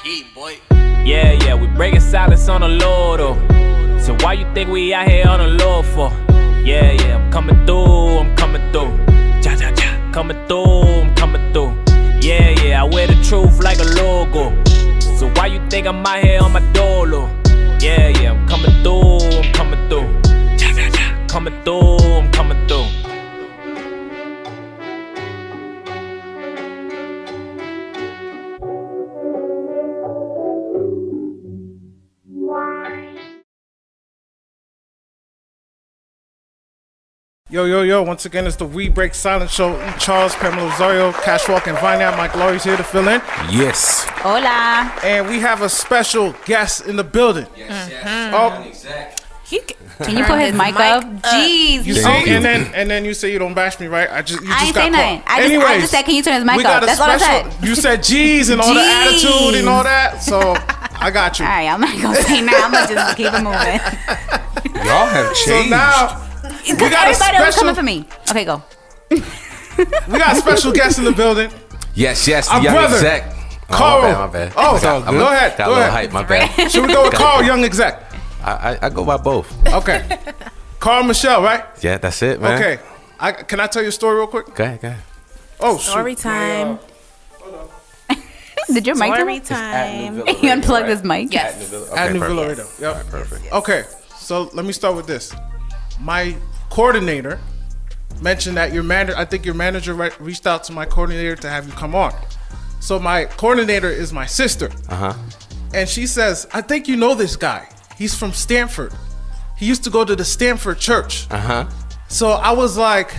heat, boy. Yeah, we breaking silence on the Lord, oh. So why you think we out here on the Lord for? Yeah, I'm coming through, Ja, coming through, I'm coming through. Yeah, I wear the truth like a logo. So why you think I'm out here on my dolo? Yeah, I'm coming through, Ja, coming through, I'm coming through. Yo, once again, it's the We Break Silence Show. Charles, Pamela Rosario, Cash Walk, and Vineyard. Mike Laurie's here to fill in. Yes. Hola. And we have a special guest in the building. Yes. Can you put his mic up? Jeez. You see, and then you say you don't bash me, right? I just ain't got say nothing. caught. I just said, can you turn his mic up? That's all I said. You said G's and all the attitude and all that, so I got you. All right, I'm not going to say nothing. I'm going to just keep it moving. Y'all have changed. So now, we got everybody was coming for me. Okay, go. We got a special guest in the building. Yes, Our the young brother, exec. Carl. My bad. Oh, go ahead. Got a little hype, my bad. Should we go with Carl, young exec? I go by both. Okay. Carl Michel, right? Yeah, that's it, man. Okay. Can I tell you a story real quick? Go ahead. Oh, Story shoot. time. Did your mic Story turn? time. You unplugged his mic? Yes. At New Villa perfect. Radio. Yep. All right, perfect. Okay, so let me start with this. My coordinator mentioned that I think your manager reached out to my coordinator to have you come on. So my coordinator is my sister. And she says, I think you know this guy. He's from Stanford. He used to go to the Stanford church. So I was like,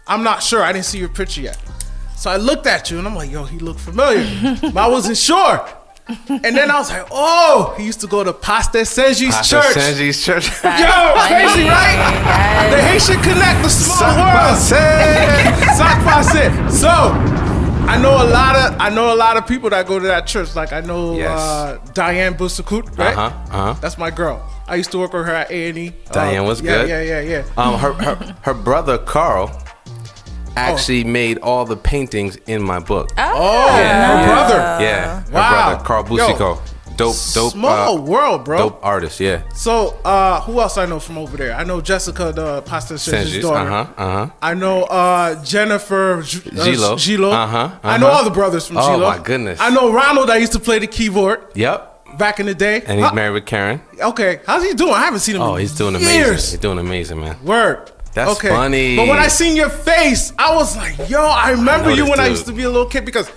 I'm not sure. I didn't see your picture yet. So I looked at you and I'm like, yo, he looked familiar. But I wasn't sure. And then I was like, oh, he used to go to Pastor Senji's church. Yo, crazy, right? The Haitian Connect, the small world. So I know a lot of people that go to that church. Like I know Diane Busakut, right? That's my girl. I used to work with her at A&E. Diane was good. Yeah. Her brother Carl actually made all the paintings in my book. Her brother. Yeah, her Wow. brother Carl Busico. Dope. Small world, bro. Dope artist, yeah. So, who else I know from over there? I know Jessica, the Pastor Senji's daughter. I know Jennifer Gilo. I know all the brothers from Gilo. Oh my goodness. I know Ronald. I used to play the keyboard. Yep. Back in the day. And he's married with Karen. Okay, how's he doing? I haven't seen him. Oh, in he's doing years. amazing. He's doing amazing, man. Word. That's funny. But when I seen your face, I was like, yo, I remember you when I used to be a little kid because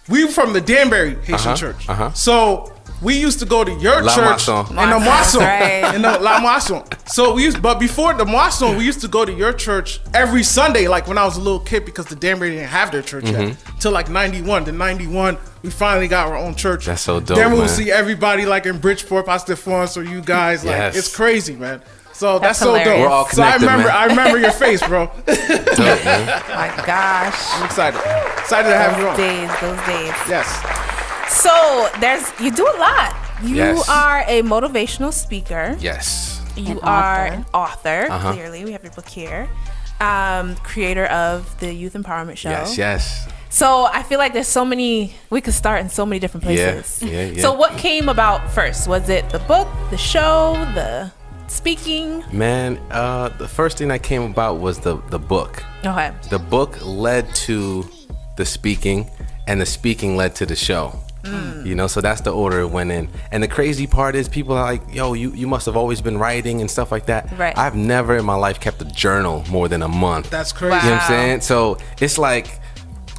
we were from the Danbury Haitian church. So we used to go to your church in the Moisson. In the La Moisson. So but before the Moisson, we used to go to your church every Sunday, like when I was a little kid, because the Danbury didn't have their church yet. Till like 91. The 91, we finally got our own church. That's so dope. Then we'll see everybody like in Bridgeport, Pastor Florence, or you guys. Like it's crazy, man. So that's so dope. We're all connected, I remember your face, bro. Dope, man. My gosh. I'm excited to have you on. Those days. Yes. So you do a lot. You Yes. are a motivational speaker. Yes. You are an author. Clearly, we have your book here. Creator of the Youth Empowerment Show. Yes. So I feel like we could start in so many different places. Yeah. So what came about first? Was it the book, the show, the speaking? Man, the first thing that came about was the book. Okay. The book led to the speaking, and the speaking led to the show. You know, so that's the order it went in. And the crazy part is people are like, yo, you must have always been writing and stuff like that. Right. I've never in my life kept a journal more than a month. That's crazy. You know what I'm saying? So it's like,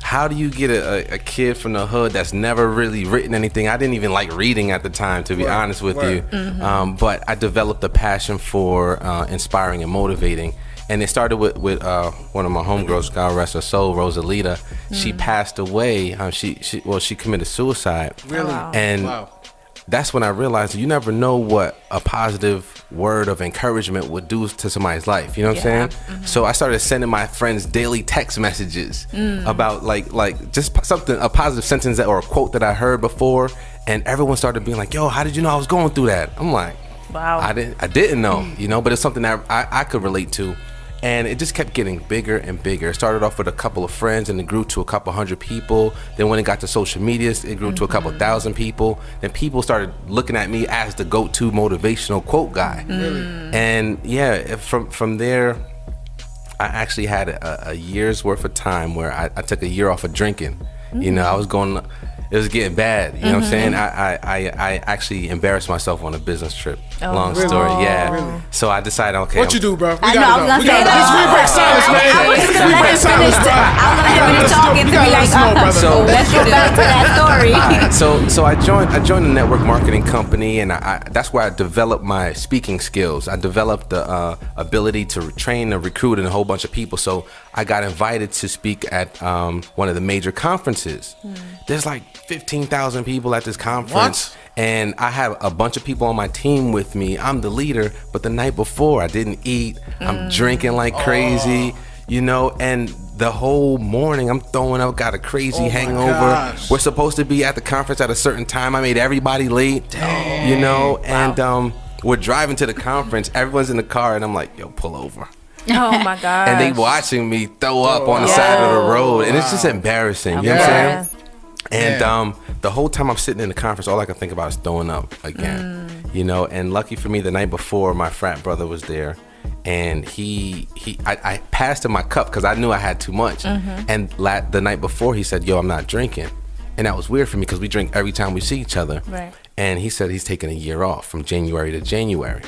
how do you get a kid from the hood that's never really written anything? I didn't even like reading at the time, to be honest with you. But I developed a passion for inspiring and motivating. And it started with one of my homegirls, God rest her soul, Rosalita. She passed away. She committed suicide. Really? Wow. And that's when I realized you never know what a positive word of encouragement would do to somebody's life. You know what I'm saying? So I started sending my friends daily text messages about like just something, a positive sentence or a quote that I heard before, and everyone started being like, "Yo, how did you know I was going through that?" I'm like, Wow. I didn't know, you know, but it's something that I could relate to. And it just kept getting bigger and bigger. It started off with a couple of friends and it grew to a couple hundred people. Then when it got to social media, it grew to a couple thousand people. Then people started looking at me as the go-to motivational quote guy. And yeah, from there, I actually had a year's worth of time where I took a year off of drinking. You know, I was going, it was getting bad. You know what I'm saying? I actually embarrassed myself on a business trip. Long story, yeah. Really? So I decided, okay. What you do, bro? I know, I was gonna say that. We break silence, man. I was just gonna let him finish. I was gonna let him finish talking to be like, So let's get back to that story. Alright, so I joined a network marketing company, and that's where I developed my speaking skills. I developed the ability to train and recruit and a whole bunch of people. So I got invited to speak at one of the major conferences. There's like 15,000 people at this conference. What? And I have a bunch of people on my team with me. I'm the leader, but the night before I didn't eat. I'm drinking like crazy, you know, and the whole morning I'm throwing up, got a crazy hangover. Gosh. We're supposed to be at the conference at a certain time. I made everybody late, you know, and we're driving to the conference. Everyone's in the car and I'm like, yo, pull over. Oh my god. And they watching me throw up on the side of the road. And it's just embarrassing. You know what I'm saying? And the whole time I'm sitting in the conference, all I can think about is throwing up again. You know, and lucky for me, the night before, my frat brother was there. And I passed him my cup because I knew I had too much. And the night before, he said, yo, I'm not drinking. And that was weird for me because we drink every time we see each other. Right. And he said he's taking a year off from January to January.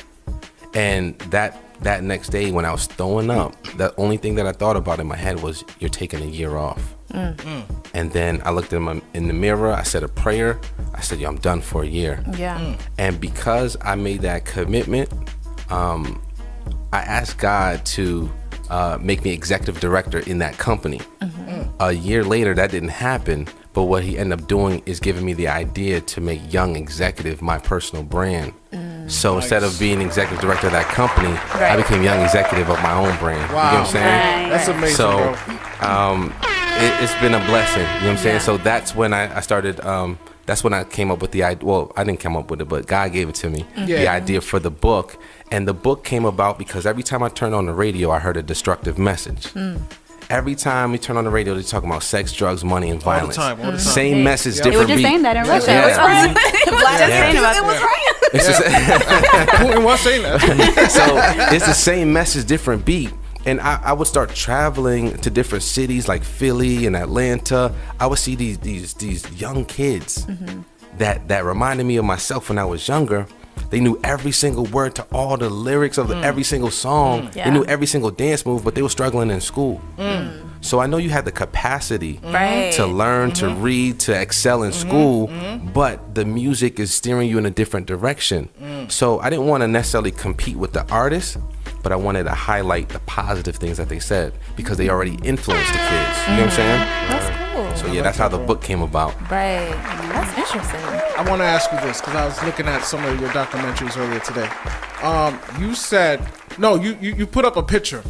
And that next day when I was throwing up, the only thing that I thought about in my head was, you're taking a year off. And then I looked in the mirror, I said a prayer. I said, yo, I'm done for a year. Yeah. And because I made that commitment, I asked God to make me executive director in that company. A year later, that didn't happen. But what he ended up doing is giving me the idea to make Young Executive my personal brand. So instead of being executive director of that company, I became Young Executive of my own brand. Wow. You know what I'm saying? That's amazing, So bro. it's been a blessing. You know what I'm saying? So that's when I started. That's when I came up with the idea. Well, I didn't come up with it, but God gave it to me. The idea for the book. And the book came about because every time I turned on the radio, I heard a destructive message. Every time we turn on the radio, they're talking about sex, drugs, money, and violence. All the time. Same message, They different were just beat. saying that in Russia. Yeah. It was right. It's just, Putin was saying that. so it's the same message, different beat. And I would start traveling to different cities like Philly and Atlanta. I would see these young kids that reminded me of myself when I was younger. They knew every single word to all the lyrics of every single song. They knew every single dance move, but they were struggling in school. So I know you had the capacity to learn, to read, to excel in school, but the music is steering you in a different direction. So I didn't want to necessarily compete with the artist, but I wanted to highlight the positive things that they said because they already influenced the kids. You know what I'm saying? That's cool. So yeah, that's how the book came about. Right. That's interesting. I want to ask you this because I was looking at some of your documentaries earlier today. You said you put up a picture.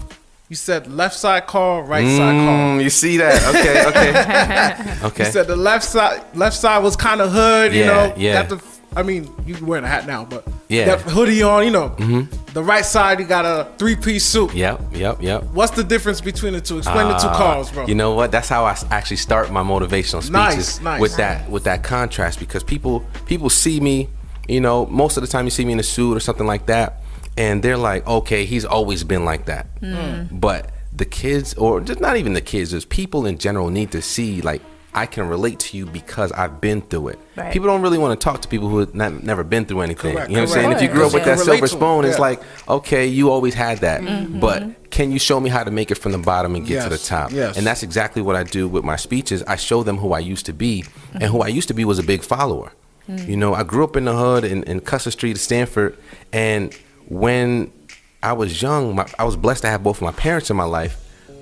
You said left side call, right side call. You see that? Okay. You said the left side was kind of hood, you Yeah, know. yeah. Got I mean, you wearing a hat now, but Yeah. got the hoodie on, you know. The right side, you got a 3-piece suit. Yep. What's the difference between the two? Explain the two calls, bro. You know what? That's how I actually start my motivational speeches. Nice. With that contrast, because people see me, you know, most of the time you see me in a suit or something like that, and they're like, okay, he's always been like that. But the kids, or just not even the kids, just people in general need to see, like, I can relate to you because I've been through it. Right. People don't really want to talk to people who have never been through anything. Correct, you know what I'm saying? If you grew up with that silver spoon, it's like, okay, you always had that. But can you show me how to make it from the bottom and get to the top? Yes. And that's exactly what I do with my speeches. I show them who I used to be. And who I used to be was a big follower. You know, I grew up in the hood in Custer Street, Stanford. And when I was young, I was blessed to have both of my parents in my life.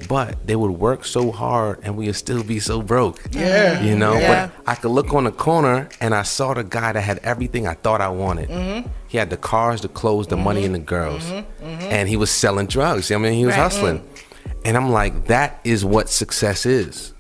But they would work so hard and we would still be so broke. Yeah. You know, Yeah. but I could look on the corner and I saw the guy that had everything I thought I wanted. He had the cars, the clothes, the money, and the girls. And he was selling drugs. I mean, he was hustling. And I'm like, that is what success is.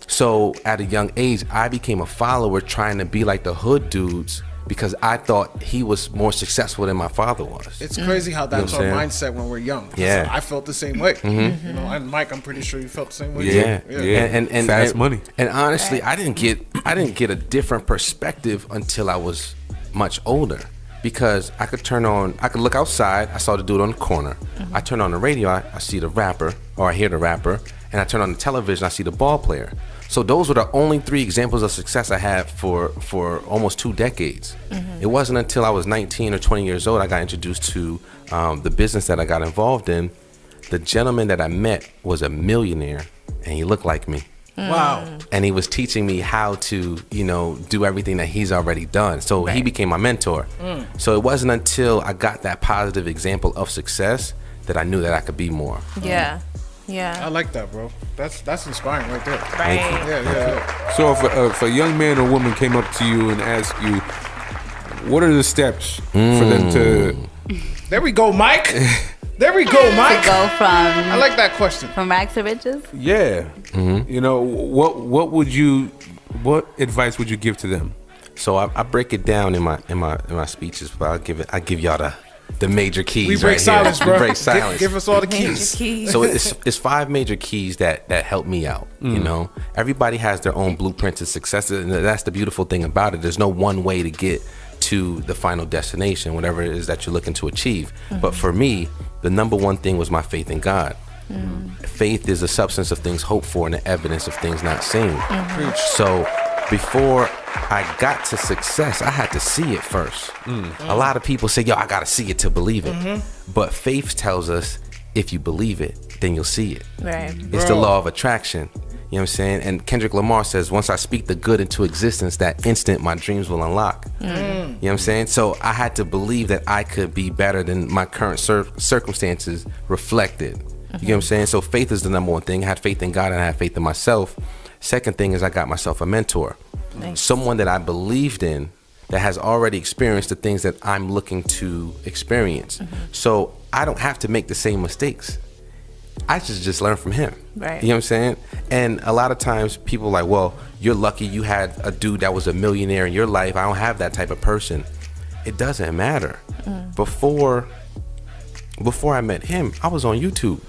So at a young age, I became a follower trying to be like the hood dudes because I thought he was more successful than my father was. It's crazy how that's You know our what I'm mindset when we're young. Yeah. So I felt the same way. You know, and Mike, I'm pretty sure you felt the same way. Yeah, too. And Fast money. And honestly, I didn't get a different perspective until I was much older, because I could look outside, I saw the dude on the corner. I turn on the radio, I see the rapper, or I hear the rapper, and I turn on the television, I see the ball player. So those were the only 3 examples of success I had for almost 2 decades. It wasn't until I was 19 or 20 years old I got introduced to the business that I got involved in. The gentleman that I met was a millionaire, and he looked like me. Wow. And he was teaching me how to, do everything that he's already done. So he became my mentor. So it wasn't until I got that positive example of success that I knew that I could be more. Yeah. Yeah. I like that, bro. That's inspiring right there. Right. Yeah. So if a young man or woman came up to you and asked you, what are the steps for them to... There we go, Mike. There we go, Mike. To go from I like that question. from rags to riches. Yeah. What advice would you give to them? So I break it down in my speeches, but I give y'all the major keys. We break right silence, here. bro. We break silence. Give us all the Major keys. keys. So it's 5 major keys that help me out. Everybody has their own blueprint to success, and that's the beautiful thing about it. There's no one way to get to the final destination, whatever it is that you're looking to achieve. But for me, the number one thing was my faith in God. Faith is the substance of things hoped for and the evidence of things not seen. So before I got to success, I had to see it first. A lot of people say, yo, I gotta see it to believe it. But faith tells us, if you believe it, then you'll see it. Right. It's the law of attraction. You know what I'm saying? And Kendrick Lamar says, once I speak the good into existence, that instant my dreams will unlock. You know what I'm saying? So I had to believe that I could be better than my current circumstances reflected. You know what I'm saying? So faith is the number one thing. I had faith in God and I had faith in myself. Second thing is I got myself a mentor. Nice. Someone that I believed in, that has already experienced the things that I'm looking to experience. So I don't have to make the same mistakes. I just learn from him. Right. You know what I'm saying? And a lot of times people are like, well, you're lucky you had a dude that was a millionaire in your life. I don't have that type of person. It doesn't matter. Before I met him, I was on YouTube.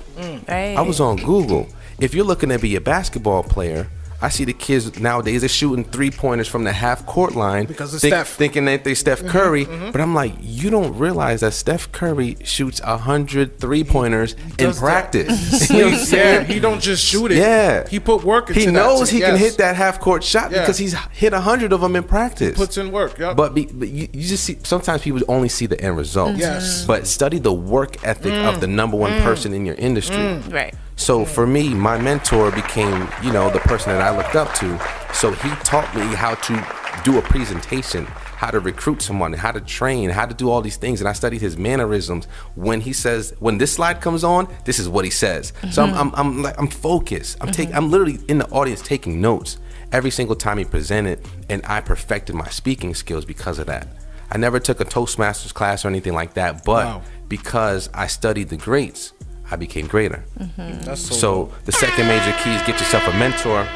Right. I was on Google. If you're looking to be a basketball player, I see the kids nowadays, they're shooting 3-pointers from the half-court line Because of Steph. thinking that they Steph Curry. But I'm like, you don't realize that Steph Curry shoots 100 3-pointers in Does that. practice. You know what I'm Yeah, saying? he don't just shoot it. Yeah. He put work into He that. knows he can Yes. hit that half-court shot Yeah. because he's hit 100 of them in practice. Puts in work. Yep. But you just see, sometimes people only see the end result. Yes. But study the work ethic of the number one person in your industry. Right. So for me, my mentor became, the person that I looked up to. So he taught me how to do a presentation, how to recruit someone, how to train, how to do all these things. And I studied his mannerisms. When he says, when this slide comes on, this is what he says. So I'm focused. I'm literally in the audience taking notes every single time he presented, and I perfected my speaking skills because of that. I never took a Toastmasters class or anything like that, but because I studied the greats, I became greater. That's So the second major key is get yourself a mentor.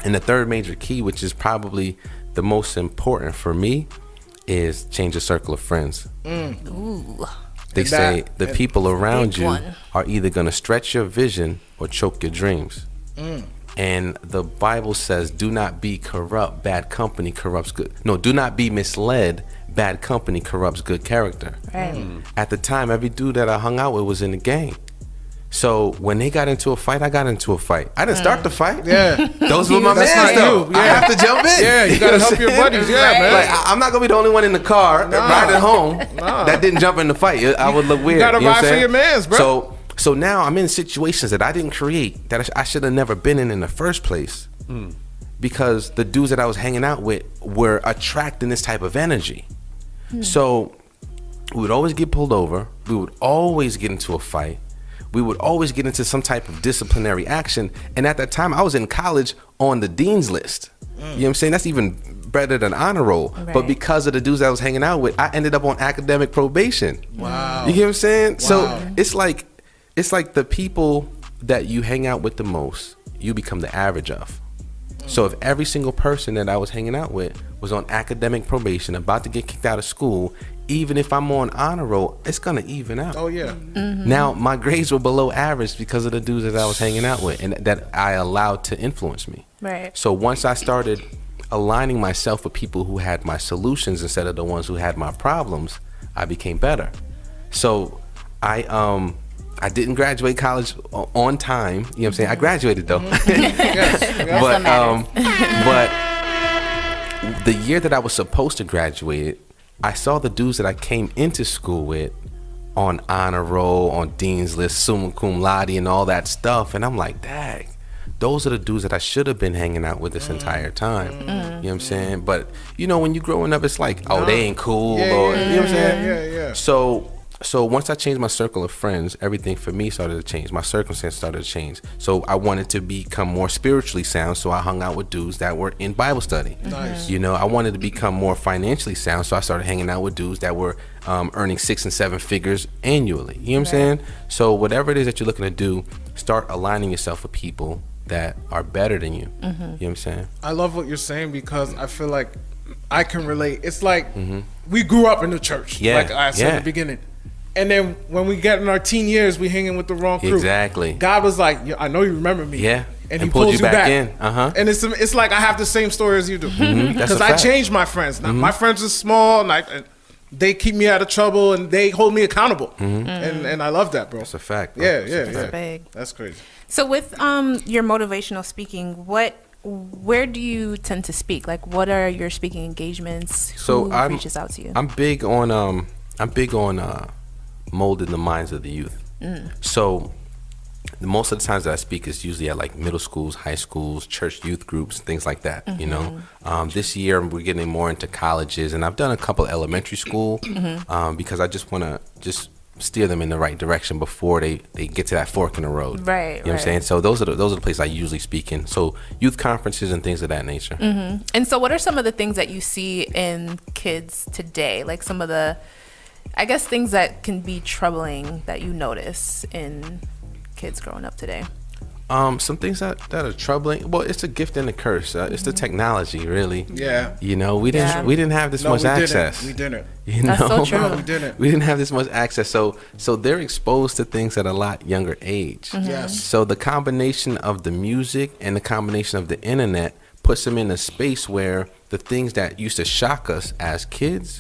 And the third major key, which is probably the most important for me, is change your circle of friends. Ooh. They say the people around Big you one. are either going to stretch your vision or choke your dreams. And the Bible says, do not be corrupt. Bad company corrupts good. No, do not be misled. Bad company corrupts good character. Right. At the time, every dude that I hung out with was in the gang. So when they got into a fight, I got into a fight. I didn't start the fight. Yeah. Those were my That's mans, not though. you. I Yeah. have to jump in. Yeah, you gotta help your buddies. Yeah, Right. man. Like I'm not gonna be the only one in the car riding home that didn't jump in the fight. I would look weird. gotta You know what ride I'm for saying? your mans, bro. So now I'm in situations that I didn't create, that I should have never been in the first place, because the dudes that I was hanging out with were attracting this type of energy. So we would always get pulled over. We would always get into a fight. We would always get into some type of disciplinary action. And at that time, I was in college on the dean's list. You know what I'm saying? That's even better than honor roll. Right. But because of the dudes I was hanging out with, I ended up on academic probation. Wow. You get what I'm saying? Wow. So it's like the people that you hang out with the most, you become the average of. So if every single person that I was hanging out with was on academic probation, about to get kicked out of school, even if I'm on honor roll, it's gonna even out. Oh yeah. Now my grades were below average because of the dudes that I was hanging out with and that I allowed to influence me. Right. So once I started aligning myself with people who had my solutions instead of the ones who had my problems, I became better. So I didn't graduate college on time. You know what I'm saying? I graduated though. But the year that I was supposed to graduate, I saw the dudes that I came into school with on honor roll, on dean's list, summa cum laude, and all that stuff, and I'm like, dang, those are the dudes that I should have been hanging out with this entire time. You know what I'm saying? But you know, when you growing up, it's like, oh, they ain't cool, or you know what I'm saying? Yeah. So once I changed my circle of friends, everything for me started to change. My circumstances started to change. So I wanted to become more spiritually sound, so I hung out with dudes that were in Bible study. Nice. You know, I wanted to become more financially sound, so I started hanging out with dudes that were earning 6 and 7 figures annually. You know what I'm saying? So whatever it is that you're looking to do, start aligning yourself with people that are better than you. You know what I'm saying? I love what you're saying because I feel like I can relate. It's like we grew up in the church, like I said in the beginning. And then when we get in our teen years, we hanging with the wrong crew. Exactly. God was like, I know you remember me. Yeah. And he pulls you back in. And it's like I have the same story as you do. Because I changed my friends. Now, my friends are small, and they keep me out of trouble, and they hold me accountable. And I love that, bro. That's a fact, bro. Yeah. That's big. That's crazy. So with your motivational speaking, where do you tend to speak? Like, what are your speaking engagements? Who reaches out to you? I'm big on molding the minds of the youth. So most of the times that I speak is usually at like middle schools, high schools, church youth groups, things like that. You know, this year we're getting more into colleges, and I've done a couple elementary school because I just want to steer them in the right direction before they get to that fork in the road. Right. You know what I'm saying? So those are the places I usually speak in. So youth conferences and things of that nature. And so what are some of the things that you see in kids today? Like some of the, I guess, things that can be troubling that you notice in kids growing up today? Some things that are troubling. Well, it's a gift and a curse. It's the technology, really. Yeah. You know, we didn't have this much access. We didn't. You know? That's so true. No, we didn't. We didn't have this much access. So they're exposed to things at a lot younger age. Yes. So the combination of the music and the combination of the internet puts them in a space where the things that used to shock us as kids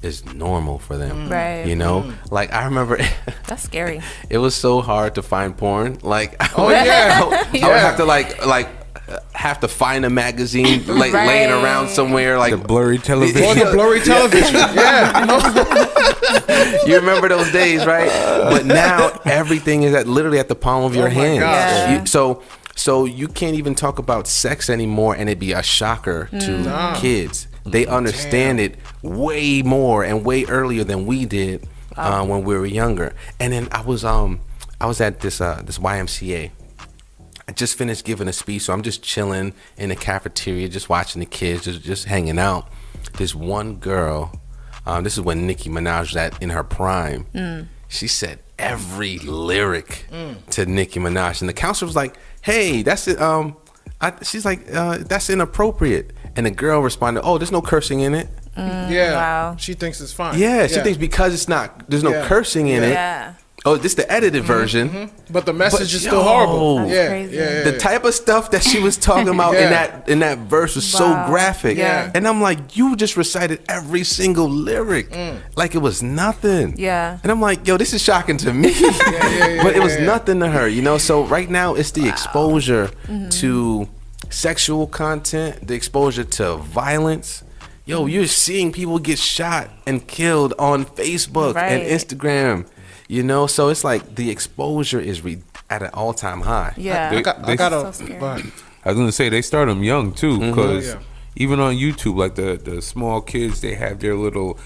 is normal for them. Right. You know? Like, I remember That's scary. it was so hard to find porn. Like, I Oh, would yeah. have to have to find a magazine laying around somewhere, like The blurry television. On the blurry television. Yeah. you remember those days, right? But now everything is literally at the palm of your my hands. gosh. So you can't even talk about sex anymore, and it'd be a shocker to kids. They understand it way more and way earlier than we did when we were younger. And then I was at this YMCA. I just finished giving a speech, so I'm just chilling in the cafeteria, just watching the kids, just hanging out. This one girl, this is when Nicki Minaj was in her prime. She said every lyric to Nicki Minaj, and the counselor was like, "Hey, that's it." She's like, "That's inappropriate," and the girl responded, "Oh, there's no cursing in it." Yeah. Wow. She thinks it's fine. Yeah, she thinks because there's no cursing in it. Yeah. Oh, this the edited version. But the message is still yo, horrible. That's Yeah. crazy. Yeah. The type of stuff that she was talking about in that verse was so Wow. graphic. Yeah. And I'm like, you just recited every single lyric like it was nothing. Yeah. And I'm like, yo, this is shocking to me. But it was nothing to her, you know? So right now it's the exposure to sexual content, the exposure to violence. Yo, you're seeing people get shot and killed on Facebook and Right. Instagram. You know, so it's like the exposure is at an all-time high. Yeah. They- I got So a. scary. Go ahead. I was gonna say they start them young too, because Yeah. even on YouTube, like the small kids, they have their little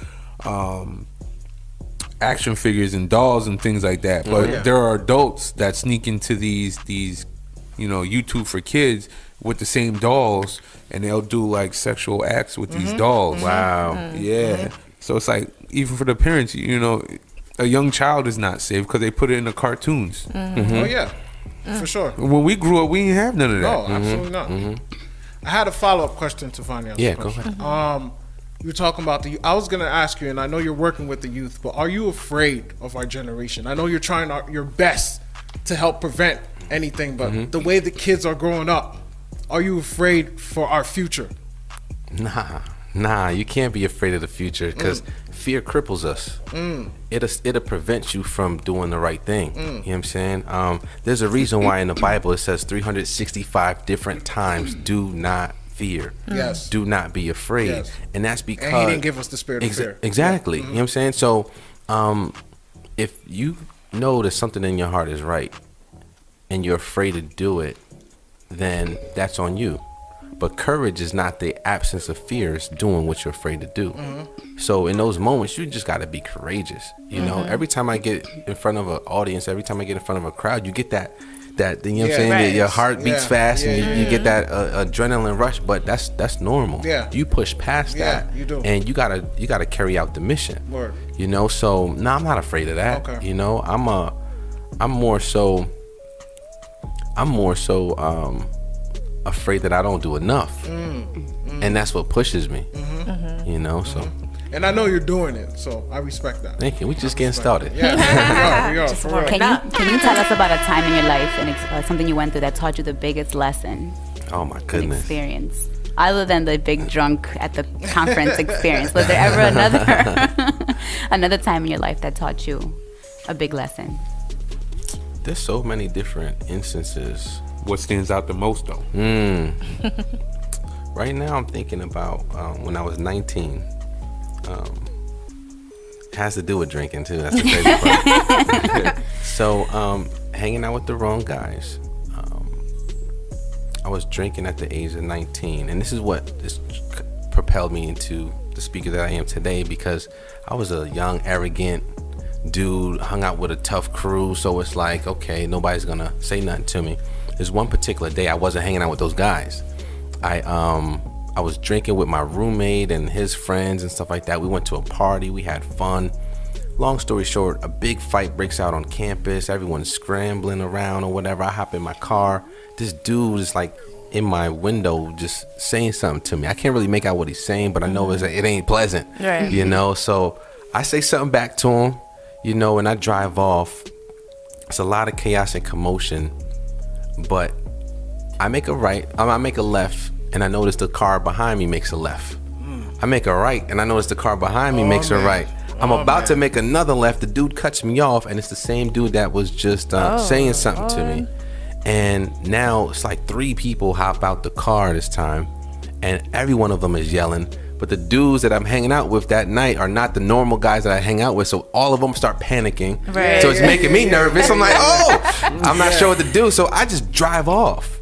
action figures and dolls and things like that. But there are adults that sneak into these YouTube for kids with the same dolls, and they'll do like sexual acts with these dolls. Wow. Yeah. So it's like, even for the parents, a young child is not safe because they put it in the cartoons. Oh yeah, for sure. When we grew up, we didn't have none of that. No, absolutely not. I had a follow-up question to Vanya's Yeah, question. go ahead. You were talking about I was going to ask you, and I know you're working with the youth, but are you afraid of our generation? I know you're trying your best to help prevent anything, but the way the kids are growing up, are you afraid for our future? Nah, you can't be afraid of the future because fear cripples us. It'll prevent you from doing the right thing. You know what I'm saying? There's a reason why in the Bible it says 365 different times, do not fear. Yes. Do not be afraid. Yes. And that's because And he didn't give us the spirit of fear. Exactly. You know what I'm saying? So if you know that something in your heart is right and you're afraid to do it, then that's on you. But courage is not the absence of fear, it's doing what you're afraid to do. So in those moments, you just got to be courageous. You know, every time I get in front of an audience, every time I get in front of a crowd, you get that you know what I'm saying? Right. Your heart beats fast and you get that adrenaline rush, but that's normal. Yeah. You push past that. You do. And you gotta carry out the mission. Word. You know, so no, I'm not afraid of that. Okay. You know, I'm more so afraid that I don't do enough, and that's what pushes me. You know, so. And I know you're doing it, so I respect that. Thank you. We just getting started. Yeah, we are, for real. Can you tell us about a time in your life and something you went through that taught you the biggest lesson? Oh my An goodness. experience, other than the big drunk at the conference experience? Was there ever another time in your life that taught you a big lesson? There's so many different instances. What stands out the most though? Right now, I'm thinking about when I was 19. Has to do with drinking too. That's the crazy part. So, hanging out with the wrong guys. I was drinking at the age of 19, and this is what propelled me into the speaker that I am today, because I was a young, arrogant dude, hung out with a tough crew. So it's like, okay, nobody's gonna say nothing to me. There's one particular day I wasn't hanging out with those guys. I was drinking with my roommate and his friends and stuff like that. We went to a party, we had fun. Long story short, a big fight breaks out on campus. Everyone's scrambling around or whatever. I hop in my car. This dude is like in my window just saying something to me. I can't really make out what he's saying, but I know it ain't pleasant. Right. You know, so I say something back to him, you know, and I drive off. It's a lot of chaos and commotion, but I make a right, I make a left, and I notice the car behind me makes a left. I make a right, and I notice the car behind me makes a right. I'm about to make another left. The dude cuts me off, and it's the same dude that was just saying something to me. And now it's like 3 people hop out the car this time, and every one of them is yelling. But the dudes that I'm hanging out with that night are not the normal guys that I hang out with, so all of them start panicking. Right. So it's making me nervous. I'm like, I'm not sure what to do, so I just drive off.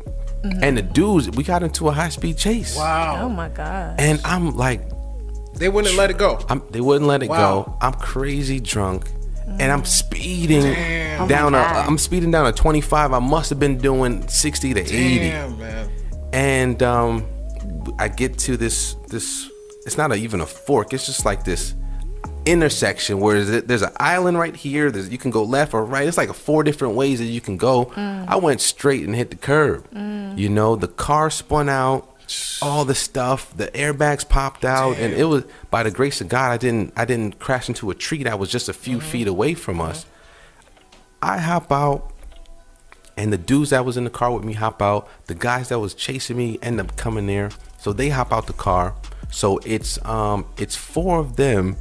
And the dudes, we got into a high-speed chase. Wow. Oh my God. And I'm like, They wouldn't let it go. they wouldn't let it Wow. go. I'm crazy drunk, and I'm speeding Damn. down. Oh my God. I'm speeding down a 25. I must have been doing 60 to 80. Damn, man. And I get to this. It's not even a fork. It's just like this intersection where there's an island right here. You can go left or right. It's like 4 different ways that you can go. I went straight and hit the curb. You know, the car spun out. All the stuff, the airbags popped out. And it was, by the grace of God, I didn't crash into a tree that was just a few feet away from us. I hop out, and the dudes that was in the car with me hop out. The guys that was chasing me end up coming there, so they hop out the car. So it's 4 of them,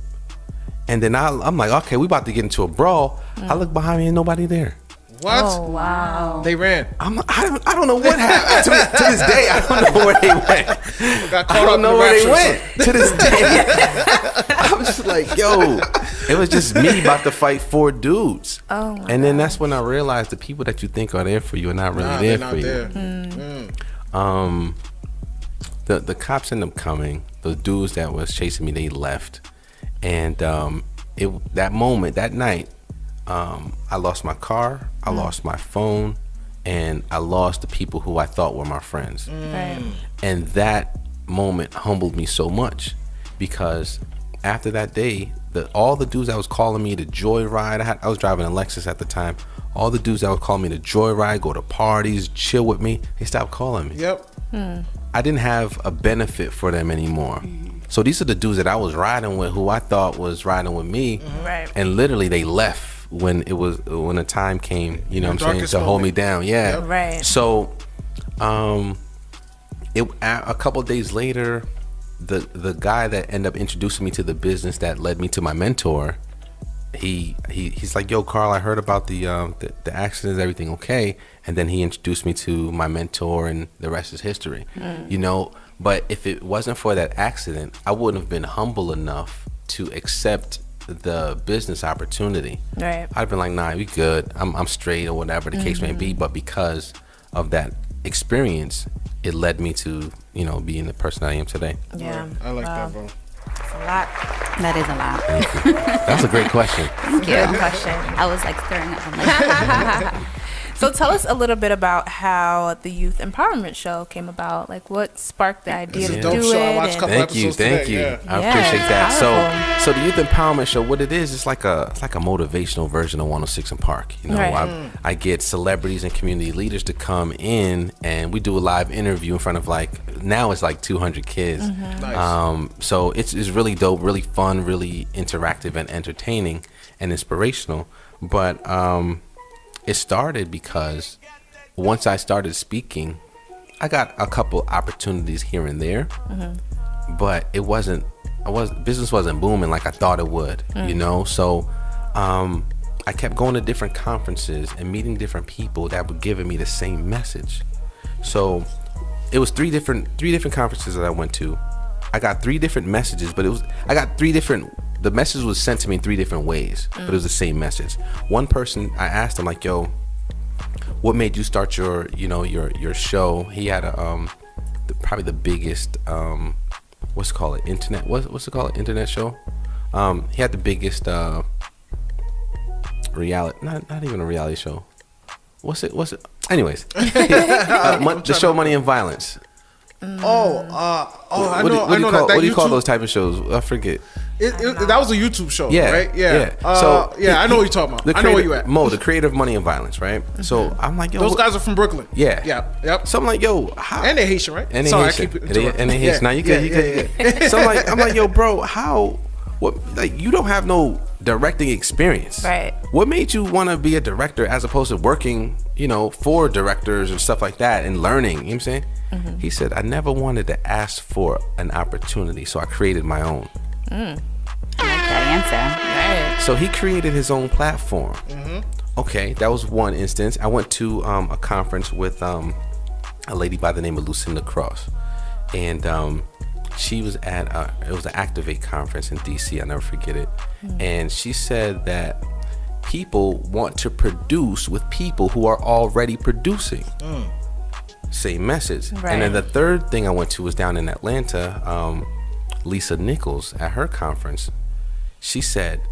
and then I'm like, okay, we about to get into a brawl. I look behind me and nobody there. What? Oh wow. They ran. I don't know what happened. to this day, I don't know where they went. Got caught I up don't in know the where they rapture. went. To this day, I'm just like, yo, it was just me about to fight 4 dudes. Oh my and then that's when I realized the people that you think are there for you are not really there they're for not you. there. The cops end up coming. The dudes that was chasing me, they left. And that moment, that night, I lost my car, I lost my phone, and I lost the people who I thought were my friends. Right. And that moment humbled me so much, because after that day, all the dudes that was calling me to joyride, I was driving a Lexus at the time. All the dudes that was calling me to joyride, go to parties, chill with me, they stopped calling me. Yep. I didn't have a benefit for them anymore. So these are the dudes that I was riding with, who I thought was riding with me, Right. and literally they left when the time came. You know what I'm saying, darkest to hold me moment. down. Yeah. Yep. Right. So, a couple of days later, the guy that ended up introducing me to the business that led me to my mentor, he's like, yo, Carl, I heard about the accident, is everything okay? And then he introduced me to my mentor, and the rest is history. You know, but if it wasn't for that accident, I wouldn't have been humble enough to accept the business opportunity. Right. I'd been like, nah, we good. I'm straight, or whatever the case may be. But because of that experience, it led me to, you know, being the person I am today. Yeah. I like that, bro. It's a lot. That is a lot. That's a great question. Thank you. Good question. I was like stirring up. I'm like, So tell us a little bit about how the Youth Empowerment Show came about. Like, what sparked the idea to It's a dope do show. it? I watched a and- couple Thank you, episodes today, thank you. yeah. I Yeah, appreciate it's that. powerful. So the Youth Empowerment Show, what it is, it's like a motivational version of 106 in Park. You know, Right. I get celebrities and community leaders to come in, and we do a live interview in front of now it's like 200 kids. Nice. So it's really dope, really fun, really interactive and entertaining and inspirational. But it started because once I started speaking, I got a couple opportunities here and there, but business wasn't booming like I thought it would, you know? So I kept going to different conferences and meeting different people that were giving me the same message. So it was three different conferences that I went to. I got 3 different messages, but the message was sent to me in 3 different ways, but it was the same message. One person, I asked him, like, yo, what made you start your show? He had probably the biggest internet show. He had the biggest reality, not even a reality show. What's it? Anyways, the show Money and Violence. I know What that do you call YouTube- those type of shows? I forget. That was a YouTube show, Yeah, right? Yeah. So I know what you're talking about. I know where you at. Mo, the creator of Money and Violence, right? So I'm like, yo, Those guys are from Brooklyn. Yeah. Yeah. Yep. So I'm like, yo, how? And they Haitian, right? And they Sorry, Haitian. I keep And they interrupting. Haitian. Now you good. So I'm like, yo, bro, how? What? Like, you don't have no directing experience, Right. What made you want to be a director as opposed to working, for directors and stuff like that and learning? You know what I'm saying? He said, I never wanted to ask for an opportunity, so I created my own. I like that answer. Right. So he created his own platform. Okay, that was one instance. I went to a conference with a lady by the name of Lucinda Cross, and she was at it was an Activate conference in DC. I'll never forget it. And she said that people want to produce with people who are already producing. Same message. Right. And then the third thing I went to was down in Atlanta. Lisa Nichols at her conference, she said,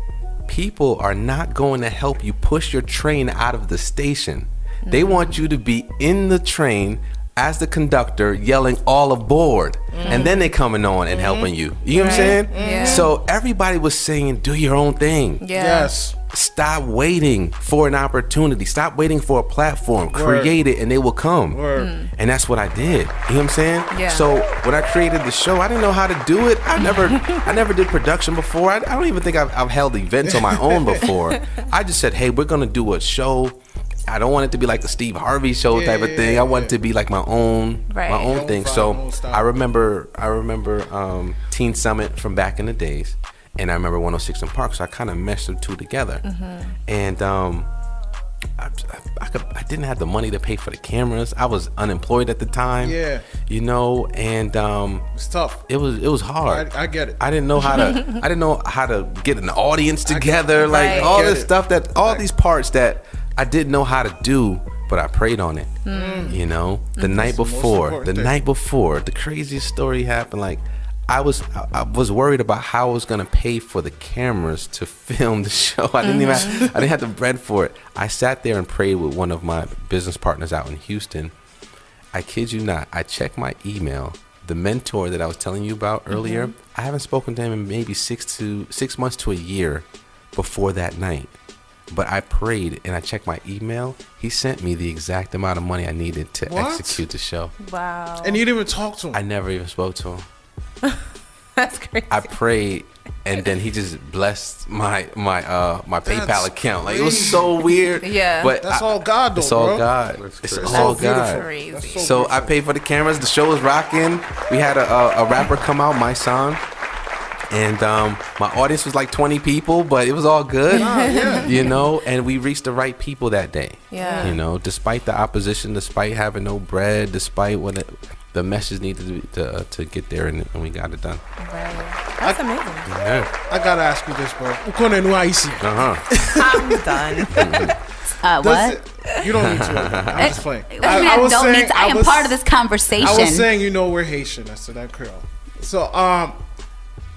people are not going to help you push your train out of the station. They want you to be in the train as the conductor yelling all aboard, and then they coming on and helping you. You know what I'm saying? Yeah. So everybody was saying, do your own thing. Yeah. Yes. Stop waiting for an opportunity. Stop waiting for a platform. Word. Create it and they will come. Word. And that's what I did. You know what I'm saying? Yeah. So when I created the show, I didn't know how to do it. I never did production before. I don't even think I've held events on my own before. I just said, hey, we're gonna do a show. I don't want it to be like the Steve Harvey show type of thing. I want it to be like my own Right. my own Own thing. vibe, So own style. I remember Teen Summit from back in the days. And I remember 106 in Park, so I kind of meshed the two together. And I didn't have the money to pay for the cameras. I was unemployed at the time. Yeah. And It's tough. it was hard. I get it. I didn't know how to get an audience together, like Right. all Get this it. stuff these parts that I didn't know how to do, but I prayed on it. The night the most before, important thing. the craziest story happened. Like I was worried about how I was gonna pay for the cameras to film the show. I didn't have the bread for it. I sat there and prayed with one of my business partners out in Houston. I kid you not. I checked my email. The mentor that I was telling you about earlier, I haven't spoken to him in maybe 6 months to a year before that night. but I prayed and I checked my email. He sent me the exact amount of money I needed to What? execute the show. Wow. And you didn't even talk to him. I never even spoke to him. That's crazy. I prayed, and then he just blessed my PayPal That's account. Like, it was so weird. Yeah. But That's all God, though, It's all bro. God. It's That's all so beautiful. God. Crazy. That's So I beautiful. paid for the cameras. The show was rocking. We had a rapper come out, my son. And my audience was like 20 people, but it was all good, you know. And we reached the right people that day, Yeah. you know, despite the opposition, despite having no bread, despite what the message needed to get there, and we got it done. Right. That's amazing. Yeah. I gotta ask you this, bro. Ukone no ici. I'm done. Does What? it- You don't need to. I'm just playing. I am part of this conversation. I was saying, you know, we're Haitian. I said I'm Creole. So,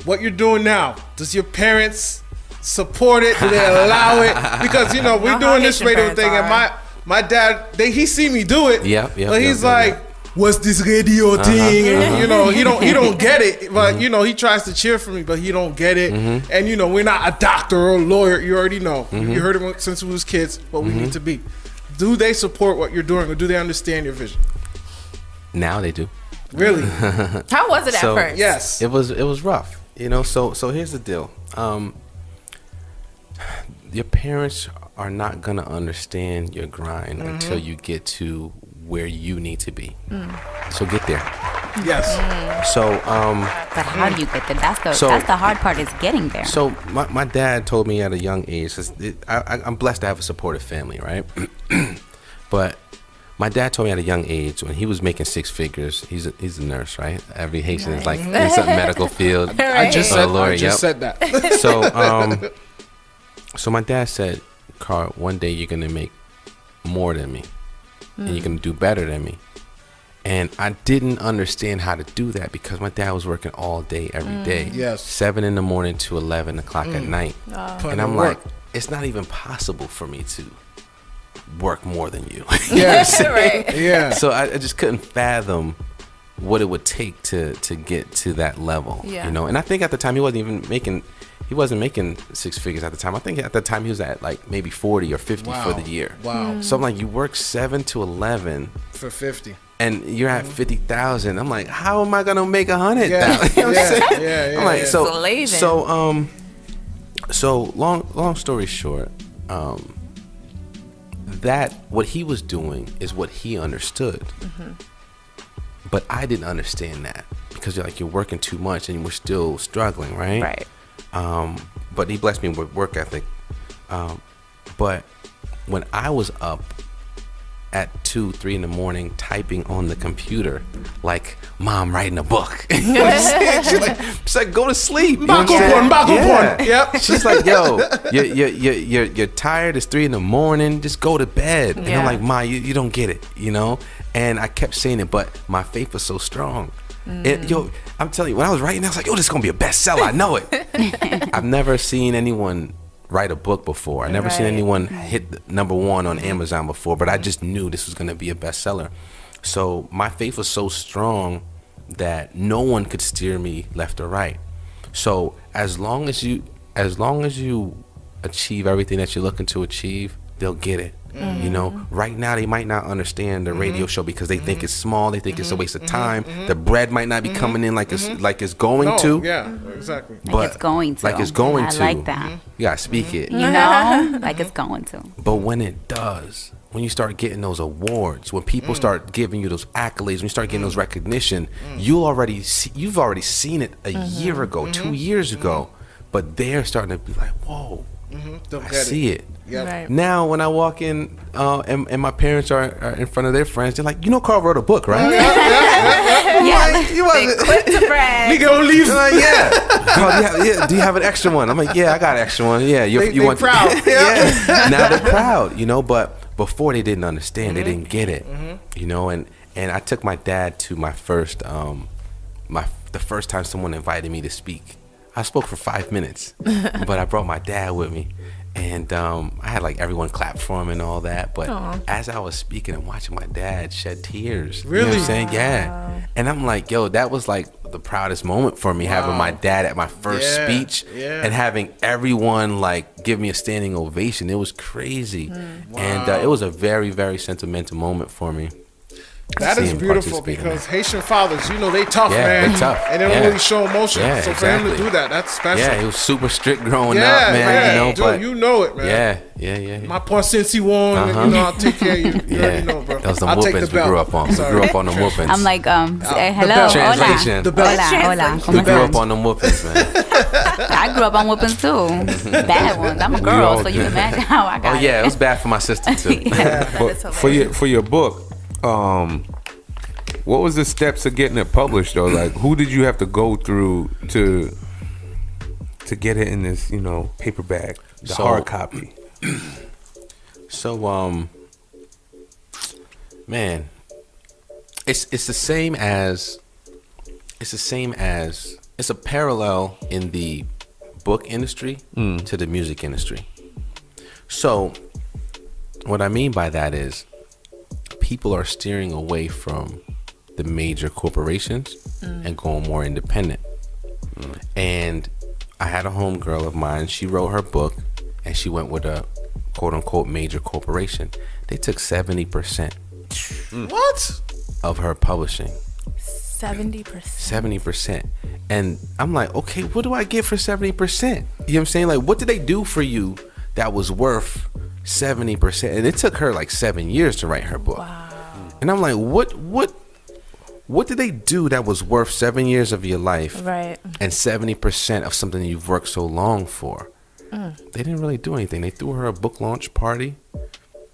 what you're doing now, does your parents support it? Do they allow it? Because, you know, we're Know how doing this Haitian radio parents thing, and are. my dad, he see me do it. Yep, But he's like, what's this radio thing? And, you know, he don't get it. But, you know, he tries to cheer for me, but he don't get it. And, you know, we're not a doctor or a lawyer. You already know. You heard it since we was kids, what we need to be. Do they support what you're doing, or do they understand your vision? Now they do. Really? How was it at So- first? Yes. It was rough, you know. So here's the deal. Your parents are not gonna understand your grind until you get to where you need to be. So get there. Yes. So But how do you get there? That's So- the hard part, is getting there. so my dad told me at a young age, 'cause I'm blessed to have a supportive family, right? But my dad told me at a young age, when he was making six figures, he's a nurse, right? Every Haitian is like in some medical field. I just Or a lawyer, said yep. that. So my dad said, Carl, one day you're gonna make more than me, and you're gonna do better than me. And I didn't understand how to do that because my dad was working all day, every day. Yes. 7 a.m. to 11 o'clock at night. Putting And I'm in like, work. it's not even possible for me to work more than you. Yes. Right. Yeah. So I just couldn't fathom what it would take to get to that level. Yeah. You know, and I think at the time he wasn't making six figures at the time. I think at the time he was at like maybe 40 or 50 for the year. Wow. So I'm like, you work 7 to 11 For 50. and you're at 50,000. I'm like, how am I gonna make 100,000? Yeah. You know what I'm saying? Yeah. I'm like, yeah. so Slaving. so long story short, that what he was doing is what he understood, but I didn't understand that because you're working too much and we're still struggling, right? Right. But he blessed me with work ethic. But when I was up at 2, 3 in the morning typing on the computer, like mom writing a book. You know what I'm saying? She's like, go to sleep. You know what I'm saying? Yeah. Yep. She's like, yo, you're tired. It's 3 in the morning. Just go to bed. And I'm Yeah. like, Ma, you don't get it, you know? And I kept saying it, but my faith was so strong. And yo, I'm telling you, when I was writing, I was like, yo, this is gonna be a bestseller. I know it. I've never seen anyone write a book before. I never seen Right. anyone hit #1 on Amazon before, but I just knew this was gonna be a bestseller. So my faith was so strong that no one could steer me left or right. So as long as you achieve everything that you're looking to achieve, they'll get it. You know, right now they might not understand the radio show because they think it's small, they think it's a waste of time. The bread might not be coming in like it's going No, to. yeah, exactly. Like it's going to. Like it's going I to. like that. You gotta speak it. You know, like it's going to. But when it does, when you start getting those awards, when people start giving you those accolades, when you start getting those recognition, you've already seen it a year ago, 2 years ago, but they're starting to be like, whoa, They'll I get see it. Yep. Right. Now when I walk in and my parents are in front of their friends, they're like, you know, Carl wrote a book, right? Yeah. You wasn't- Clip to brag. Nigga don't leave. They're like, yeah. Carl, do you have an extra one? I'm like, yeah, I got an extra one. Yeah, you They want proud. yeah. Now they're proud, you know, but before they didn't understand, they didn't get it, you know, and I took my dad to my first the first time someone invited me to speak. I spoke for 5 minutes, but I brought my dad with me. And I had like everyone clap for him and all that. But as I was speaking and watching my dad shed tears, you know what Really? I'm saying? Yeah. And I'm like, yo, that was like the proudest moment for me, having my dad at my first speech and having everyone like give me a standing ovation. It was crazy. And it was a very, very sentimental moment for me. That is beautiful because Haitian fathers, you know, they tough, man. They're tough. And they don't really show emotion. Yeah, so for him to do that, that's special. Yeah, he was super strict growing up, man. You know, dude, but you know it, man. Yeah. My point since he won, and, you know, I'll take care of you. You already know, bro. That was the I'll whoopings we grew up on. We grew up on them whoopings. I'm like, hello, Translation. hola. We grew up on them whoopings, man. I grew up on whoopings too. Bad ones. I'm a girl, so you can imagine how I got it. Oh yeah, it was bad for my sister too. But for your book, what was the steps of getting it published though? Like, who did you have to go through to get it in this, you know, paperback, the hard copy? So, man, it's the same as it's a parallel in the book industry to the music industry. So, what I mean by that is people are steering away from the major corporations and going more independent. And I had a homegirl of mine, she wrote her book and she went with a quote unquote major corporation. They took 70% What? of her publishing. 70%. 70%. And I'm like, okay, what do I get for 70%? You know what I'm saying? Like, what did they do for you that was worth 70%? And it took her like 7 years to write her book. Wow. And I'm like, what did they do that was worth 7 years of your life? Right. And 70% of something you've worked so long for? They didn't really do anything. They threw her a book launch party,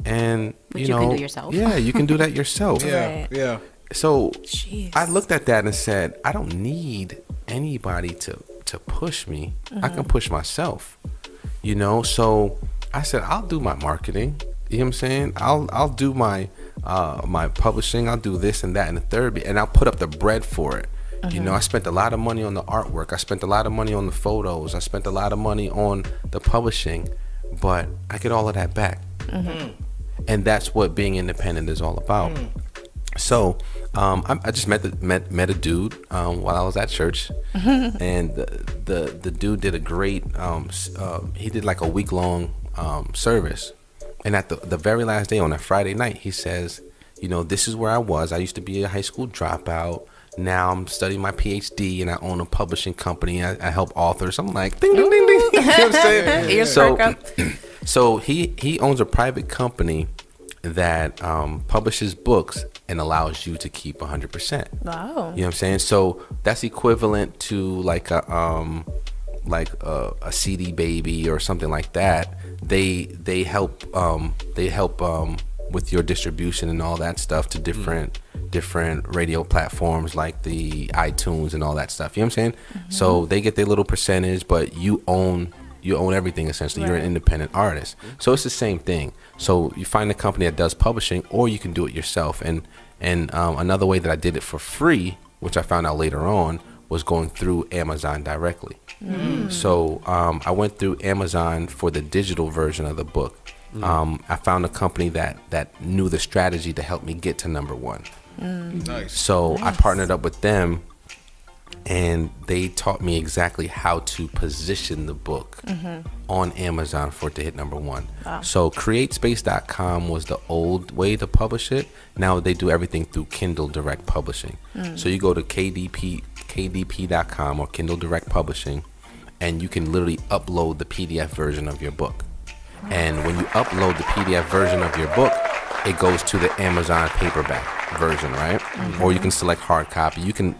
and Which you know, you can do yourself. Yeah, you can do that yourself. Yeah. So Jeez. I looked at that and said, I don't need anybody to push me. I can push myself. You know, so I said, I'll do my marketing. You know what I'm saying? I'll do my my publishing. I'll do this and that and the third, and I'll put up the bread for it. You know, I spent a lot of money on the artwork. I spent a lot of money on the photos. I spent a lot of money on the publishing, but I get all of that back. And that's what being independent is all about. So I just met a dude while I was at church, and the dude did a great. He did like a week-long service, and at the very last day on that Friday night, he says, you know, this is where I was. I used to be a high school dropout. Now I'm studying my PhD and I own a publishing company. I help authors. I'm like, ding, ding, ding, ding. You know what I'm saying? Ears perk up. So he owns a private company that publishes books and allows you to keep 100%. Wow. You know what I'm saying? So that's equivalent to like a CD Baby or something like that. They help with your distribution and all that stuff to different radio platforms like the iTunes and all that stuff. You know what I'm saying? So they get their little percentage, but you own everything essentially. You're an independent artist. So it's the same thing. So you find a company that does publishing, or you can do it yourself. And another way that I did it for free, which I found out later on, was going through Amazon directly. So I went through Amazon for the digital version of the book. I found a company that knew the strategy to help me get to number one. Nice. So I partnered up with them, and they taught me exactly how to position the book on Amazon for it to hit number one. Wow. So createspace.com was the old way to publish it. Now they do everything through Kindle Direct Publishing. So you go to kdp.com or Kindle Direct Publishing, and you can literally upload the PDF version of your book. And when you upload the PDF version of your book, it goes to the Amazon paperback version, right? Or you can select hard copy. You can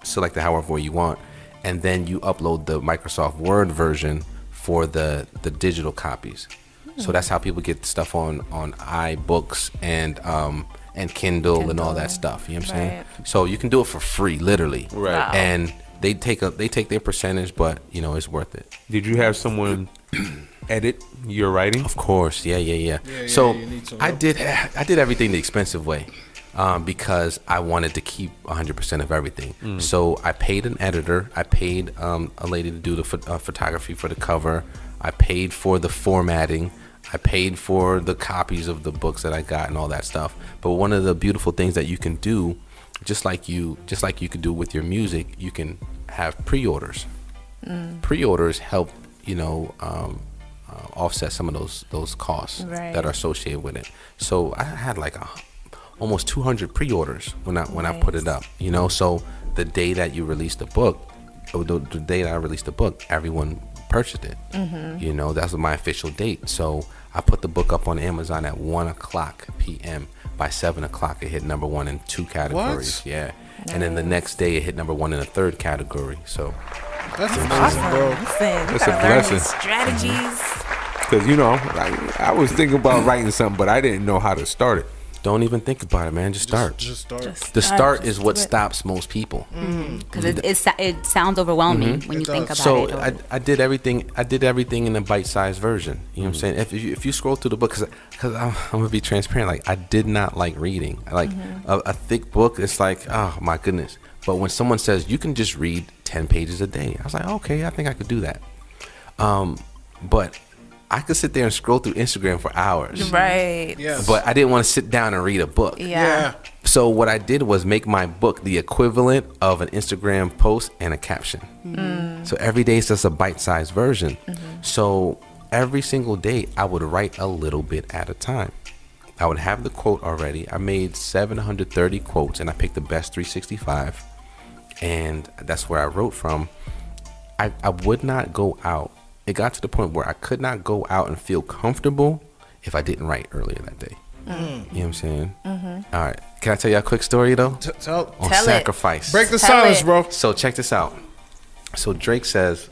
select it however way you want, and then you upload the Microsoft Word version for the digital copies. So that's how people get stuff on iBooks and Kindle and all that stuff. You know what I'm saying? So you can do it for free, literally. Right. Wow. And they take their percentage, but you know, it's worth it. Did you have someone edit your writing? Of course, yeah. So you need to, I did everything the expensive way, because I wanted to keep 100% of everything. So I paid an editor. I paid a lady to do the photography for the cover. I paid for the formatting. I paid for the copies of the books that I got and all that stuff. But one of the beautiful things that you can do just like you could do with your music, you can have pre-orders. Pre-orders help, offset some of those costs that are associated with it. So I had like almost 200 pre-orders when I put it up. So the day that you released the book, or the day that I released the book, everyone purchased it. That's my official date. So I put the book up on Amazon at 1:00 p.m. By 7:00, it hit number 1 in 2 categories. What? Yeah. And then the next day, it hit number 1 in a 3rd category. So That's amazing, bro. That's a blessing. Strategies. Because I was thinking about writing something, but I didn't know how to start it. don't even think about it, man. Just start. Just start. The start is what stops most people. Because it sounds overwhelming when you think about So it. I did everything in a bite-sized version. You know what I'm saying? If you scroll through the book, because I'm gonna be transparent. Like, I did not like reading. Like a thick book, it's like, oh my goodness. But when someone says you can just read 10 pages a day, I was like, okay, I think I could do that. But I could sit there and scroll through Instagram for hours. Right. Yes. But I didn't want to sit down and read a book. Yeah. So what I did was make my book the equivalent of an Instagram post and a caption. So every day it's just a bite-sized version. So every single day I would write a little bit at a time. I would have the quote already. I made 730 quotes and I picked the best 365. And that's where I wrote from. I would not go out. It got to the point where I could not go out and feel comfortable if I didn't write earlier that day. You know what I'm saying? All right. Can I tell you a quick story, though? Tell On Tell it. sacrifice. break the Tell silence, it. bro. So check this out. So Drake says,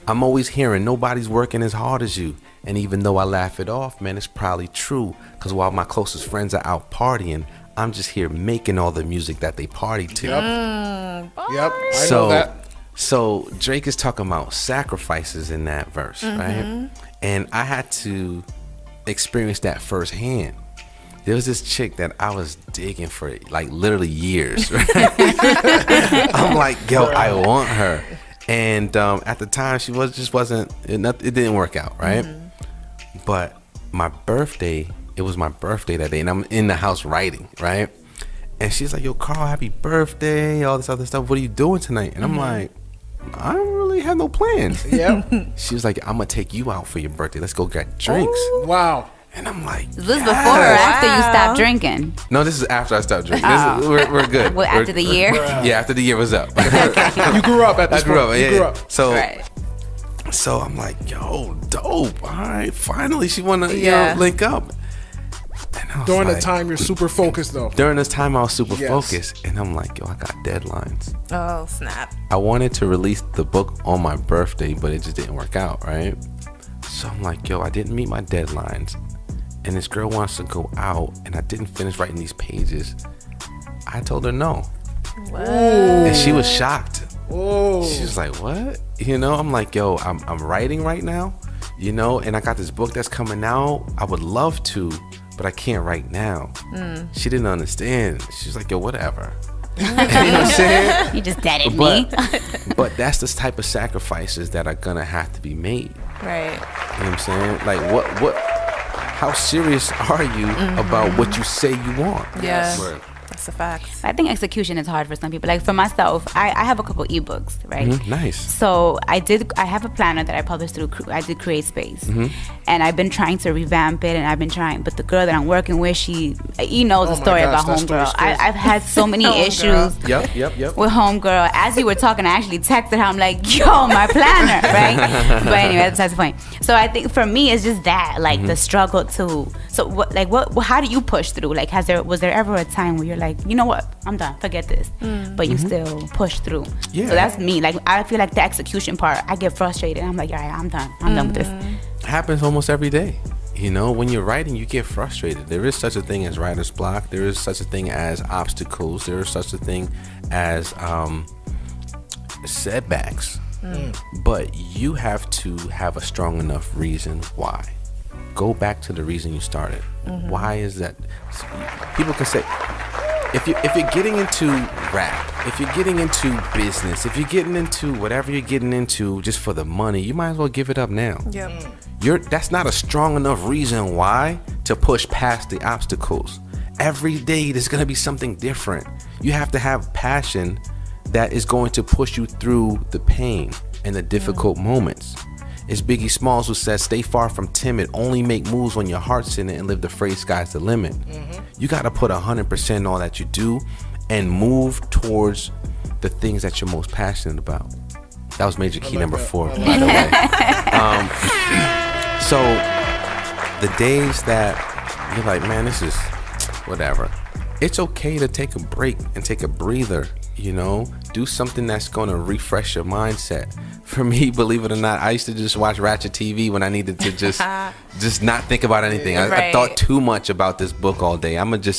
I'm always hearing nobody's working as hard as you. And even though I laugh it off, man, it's probably true. Because while my closest friends are out partying, I'm just here making all the music that they party to. Yep. I So, know that. so Drake is talking about sacrifices in that verse, right? And I had to experience that firsthand. There was this chick that I was digging for like literally years. Right? I'm like, yo, I want her. And at the time, she wasn't. It didn't work out, right? But my birthday, it was my birthday that day, and I'm in the house writing, right? And she's like, yo, Carl, happy birthday, all this other stuff. What are you doing tonight? And I'm like, I don't really have no plans. Yep. She was like, I'm going to take you out for your birthday. Let's go get drinks. Wow. And I'm like, Is this before or after you stopped drinking? no, this is after I stopped drinking. We're good. Well, after the year? Yeah, after the year was up. You grew up at this I grew point. up. You Yeah. grew up. So, Right. so I'm like, yo, dope. All right, finally, she want to Yeah. link up. And I was During the like- time, you're super focused, though. During this time, I was super Yes. focused, and I'm like, yo, I got deadlines. Oh, snap. I wanted to release the book on my birthday, but it just didn't work out, right? So I'm like, yo, I didn't meet my deadlines, and this girl wants to go out, and I didn't finish writing these pages. I told her no, and she was shocked. Oh. She was like, what? I'm like, yo, I'm writing right now, and I got this book that's coming out. I would love to, but I can't right now. She didn't understand. She's like, yo, whatever. You know what I'm saying? You just deaded me. But that's the type of sacrifices that are gonna have to be made. Right. You know what I'm saying? Like how serious are you about what you say you want? Yeah. Word. That's a fact. I think execution is hard for some people. Like for myself, I have a couple ebooks, right? Nice. So I have a planner that I published through. I did Create Space, and I've been trying to revamp it, and I've been trying. But the girl that I'm working with, the my story gosh, about that story's Homegirl. crazy. I've had so many issues Yep. with Homegirl. As you were talking, I actually texted her. I'm like, yo, my planner, right? But anyway, that's the point. So I think for me, it's just that, like the struggle to. So what? How do you push through? Like, was there ever a time where you're like, you know what, I'm done, forget this, but you still push through? Yeah. So that's me. Like, I feel like the execution part, I get frustrated. I'm like, all right, I'm done. I'm done with this. Happens almost every day. When you're writing, you get frustrated. There is such a thing as writer's block. There is such a thing as obstacles. There is such a thing as setbacks. But you have to have a strong enough reason why. Go back to the reason you started. Why is that? People can say, if you're getting into rap, if you're getting into business, if you're getting into whatever you're getting into just for the money, you might as well give it up now. Yep. That's not a strong enough reason why to push past the obstacles. every day there's going to be something different. You have to have passion that is going to push you through the pain and the difficult moments. It's Biggie Smalls who says, stay far from timid, only make moves when your heart's in it and live the phrase sky's the limit. You got to put 100% in all that you do and move towards the things that you're most passionate about. That was major key number 4, by the way. So the days that you're like, man, this is whatever. It's okay to take a break and take a breather, you know, do something that's going to refresh your mindset. For me, believe it or not, I used to just watch Ratchet TV when I needed to just not think about anything. I thought too much about this book all day. I'm going to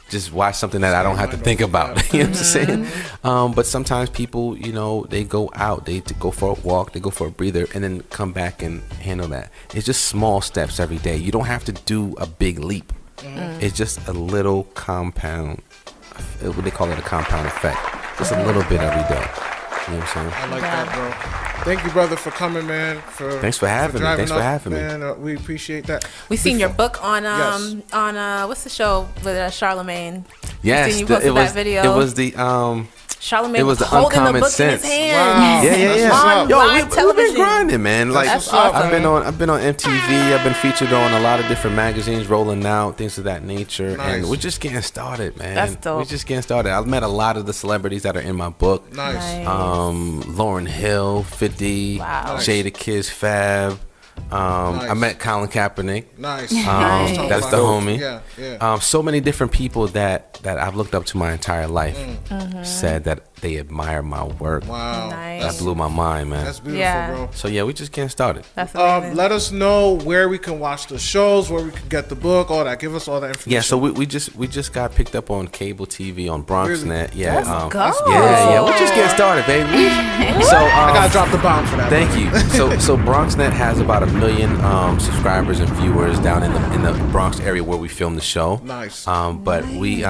just watch something that I don't have to think about. You know what I'm saying? But sometimes people, you know, they go out, they go for a walk, they go for a breather, and then come back and handle that. It's just small steps every day. You don't have to do a big leap. It's just a little compound. What they call it, a compound effect. Just a little bit every day. You know what I'm saying? I like that, bro. Thank you, brother, for coming, man. Thanks for having me. Thanks for having me. Man, we appreciate that. We seen your book on what's the show with Charlamagne? Yes, you posted that video. It was the Charlamagne it was the holding Uncommon the book Sense. in his hand. Wow. Yeah. On Yo, live we've television. been grinding, man. Like That's awesome. I've been on MTV. I've been featured on a lot of different magazines, Rolling Out, things of that nature. Nice. And we're just getting started, man. That's dope. We're just getting started. I've met a lot of the celebrities that are in my book. Nice. Lauryn Hill, 50, Wow. Jada Kiss, Fab. I met Colin Kaepernick. Nice. That's the homie. Yeah. So many different people that I've looked up to my entire life said that they admire my work. Wow. Nice. That blew my mind, man. That's beautiful, Yeah. bro. So yeah, we just getting started. That's amazing. Let us know where we can watch the shows, where we can get the book, all that. Give us all that information. Yeah, so we just got picked up on cable TV on BronxNet. Yeah, Let's go. yeah. We're just getting started, baby. So I gotta drop the bomb for that. thank you. So BronxNet has about 1 million subscribers and viewers down in the Bronx area where we film the show. Nice. But we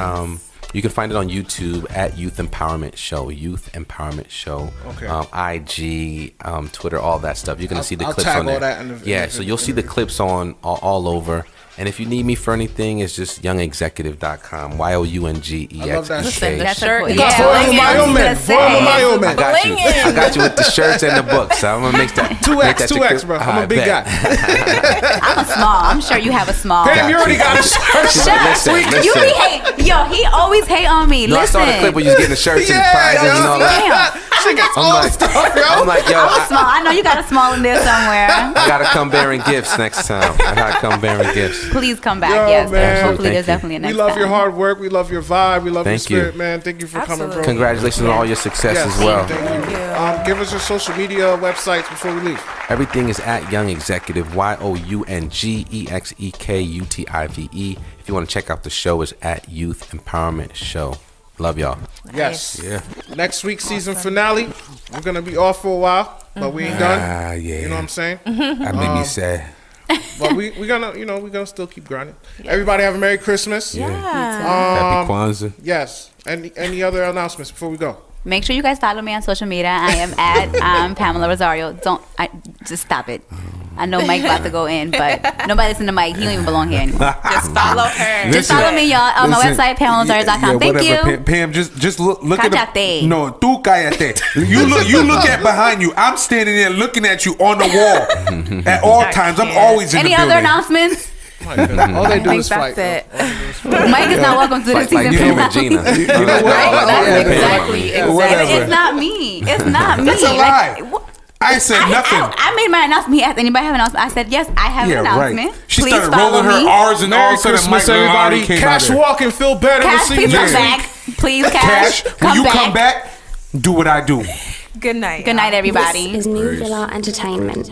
you can find it on YouTube at Youth Empowerment Show. Youth Empowerment Show. Okay. IG, Twitter, all that stuff. You're gonna see the I'll clips tag on there. all that in the- Yeah, in the- so you'll see the clips on all over. And if you need me for anything, it's just youngexecutive.com. YOUNGEX. I love that Listen, that That's shirt. cool. is Yeah, Void blinging. my own man. Void my own man. I got you. Blinging. I got you with the shirts and the books. So I'm gonna make that 2X, bro. I'm a big guy. I'm a small. I'm sure you have a small. Pam, you already got a shirt. Listen. You be hate. Yo, he always hate on me. No, I Listen. saw the clip where you was getting the shirts and prizes and all that. Damn. She gets all the stuff, yo. I'm like, yo, I'm a small. I know you got a small in there somewhere. I gotta come bearing gifts next time. I gotta come bearing gifts. Please come back. Yo, Yes, man. hopefully Thank there's you. definitely a next We love time. your hard work. We love your vibe. We love Thank your you. spirit, man. Thank you for coming, bro. Absolutely. Congratulations on all your success Yes, as well. Thank you. Give us your social media websites before we leave. Everything is at Young Executive, YOUNGEXEKUTIVE. If you want to check out the show, it's at Youth Empowerment Show. Love y'all. Yes. Yeah. Next week's season finale. We're gonna be off for a while, but we ain't done. Yeah. You know what I'm saying? That made me sad. But we gonna still keep grinding. Everybody have a Merry Christmas. Happy Kwanzaa. Yes. Any other announcements before we go? Make sure you guys follow me on social media. I am at Pamela Rosario. Just stop it. I know Mike about to go in, but nobody listen to Mike. He don't even belong here anymore. Just follow her. Just follow me, y'all, on my website, PamelaRosario.com. Thank you. Pam, just look at Cállate. the. No, tú cállate. You look at behind you. I'm standing there looking at you on the wall at all times. I'm always in Any the other building. announcements? My goodness. All they do I is think fight. that's bro. it. Mike is not welcome to the Like season you and finale. Regina. You know what? Right? That's Yeah, exactly. Whatever. It's not me. It's not me. That's a lie. I said nothing. I made my announcement. He asked, anybody have an announcement? I said, yes, I have an announcement. right. She Please started follow rolling her me. R's and all Merry of a sudden Christmas, Mike everybody. already came out Cash there. walk and feel better. Cash, We'll see you please come next week. back. Please, Cash, Cash, when you come back, do what I do. Good night. Good night, everybody. This is New Villa Entertainment.